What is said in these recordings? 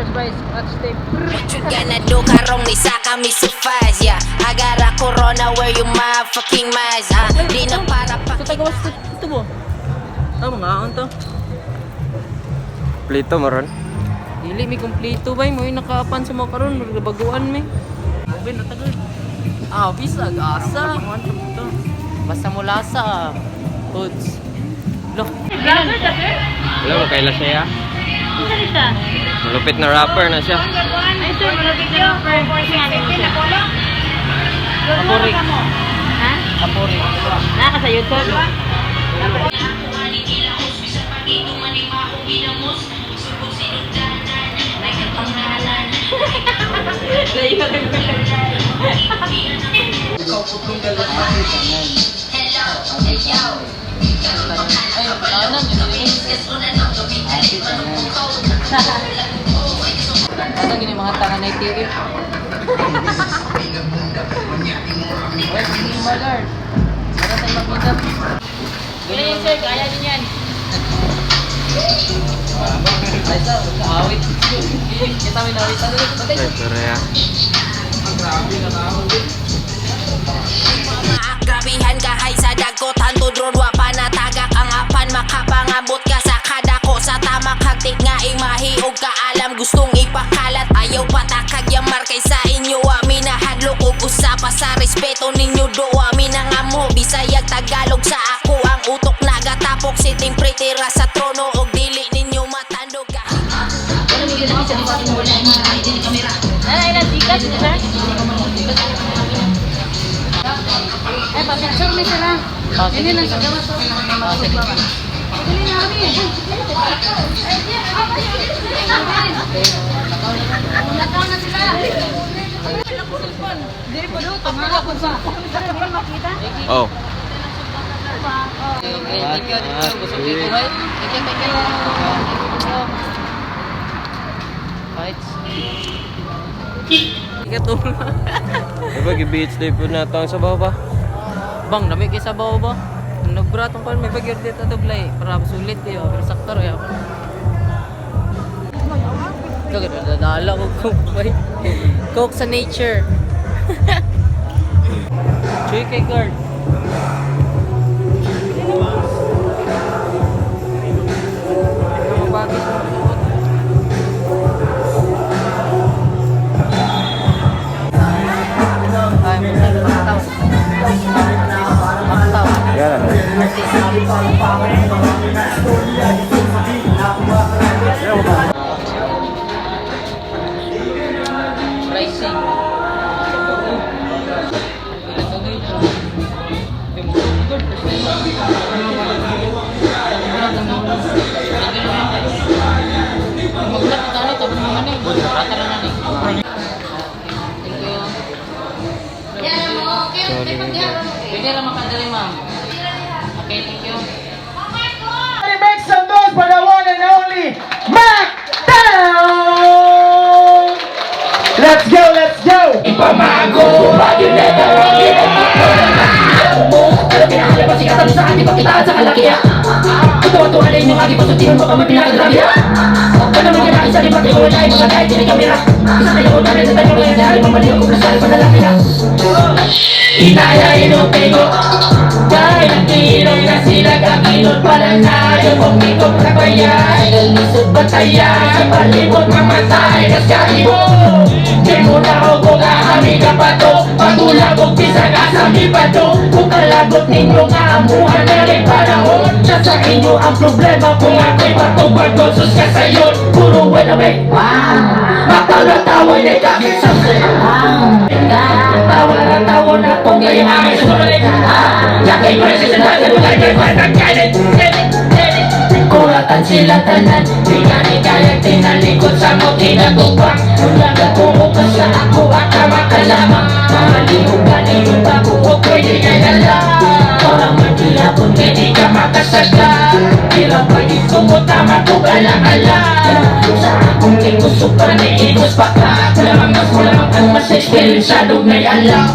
first prize, scratch tape. What you gonna do? Karong ni saka mi sufas, yeah. I got a corona where you motherfucking mask, di na para pa. Ito tagawas ito mo. Mga aon to. Plito maron. Dili mi kumpleto bay mo nakaapan sa mga karon baguan mi. Ben na tagal. Bisag asa. Basta mula sa hoods. Look. Hello, kaila siya. Isa siya. Malupit na rapper na siya. Ay, sir, malapit na lang. Kapuri. Ha? Kapuri. Naka sa YouTube. Ano gini mga tangan na itirip? Wait, hindi malard. Para tayo makita. Ganyan yan, sir. Kaya din yan. Ay, sa awit. Kita may nawit. Korea. Grabihan kahay sa dagotan tudron wa panatagak ang apan makapangabot ka sa kadako sa tamak hagtik nga imahiog ka alam gustong ipakalat ayaw patakag yamar kay sa inyo ami nahadlok ug usapa sa respeto ninyo do ami nangamo Bisayag Tagalog sa ako ang utok nagatapok siting pretira sa trono og dili ninyo matandog Ay, nasikat sila. Ay, pa-picture na sila. Hindi lang sa gawa to. Dili na kami. Nakaw na sila. Dili po doon. Tumala po sa. Dili makita. Oh. Thank you. Gusto ko ito, right? Thank you. Fights. Ikaw Diba, gi-beach day po na ito ang sabaw ba? Bang, dami kay sabaw ba? Nagbratong pa may bagyar dito duglay para sulit yo, pero sakto ya. Kagad dadala ko coke bay. Coke sa nature. Chuy kay guard. Mabagis mo suot. Ay, maktaw. Maktaw. Yan. Pricing. Pwede lang makadali, ma'am. Okay, thank you. Make some noise for the one and only Mac Down! Let's go, let's go! Ipamago, bagyo na darang mo. Alam kinakalaban si katalo sa ating pagkitaan sa kalakiya. Tuwa-tuwa na inyong aking pasutinong baka may pinakagrabya. Kaya naman yung isa rin pati ko wala ay mga kahit hindi kamera. Isa kayo ko namin sa tayo ngayon dahil mamaliw ko plasal pa lalaki na. Inaya inupego dahil ang kilong na sila kakilot pala na yung pumikot na bayay. Nalisod batayan sa palibot mamatay nas kaibo. Di mo na ako kung kami kapato. Pagulabog pisag asami pato. Kung kalagot ninyo nga amuhan na rin panahon. Sa inyo ang problema kung ako'y bato-bato. Sus ka sayon, puro wala may Makalatawan ay kami sa tawa na tawa na kung gayang aming sumunod. Yakay ko na si Sanatan, wala kayo patang kalit. Kuratan sila tanan, di nga ni kayang tinalikod sa mo tinatupang. Nulaga kumukas sa ako at makalamang. Mahalihog ganilong bago pwede nga nalang. Orang magkilapon hindi ka makasagla. Hirap pwede kumutama ko alang-alang. Sa akong tingusok para naiikos pa ka. Lamang mas mo lamang ang mas experiensadong may alam.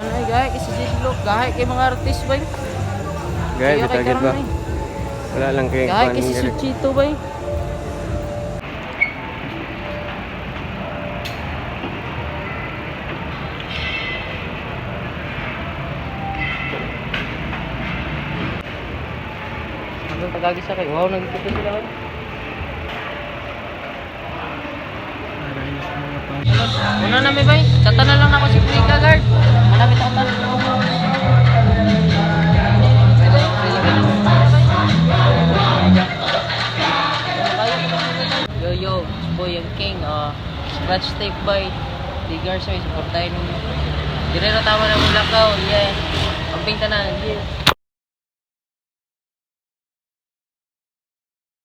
Ay guys, isi sidlok gahay kay mga artist bay. Gaya, Sige, okay, bitagid ba? karon, Wala lang kay Gaya, kasi Suchito ba eh? Anong tagagi sa kayo? Wow, nagtito sila ba? Una na may bay. Kata na lang ako si Kuya Guard. Malapit ako ta. Yo yo, it's boy yung king. Scratch tape by Digger, so supportahin mo. Dire na tama na mong lakaw. Yeah. Pagpinta na. Yeah.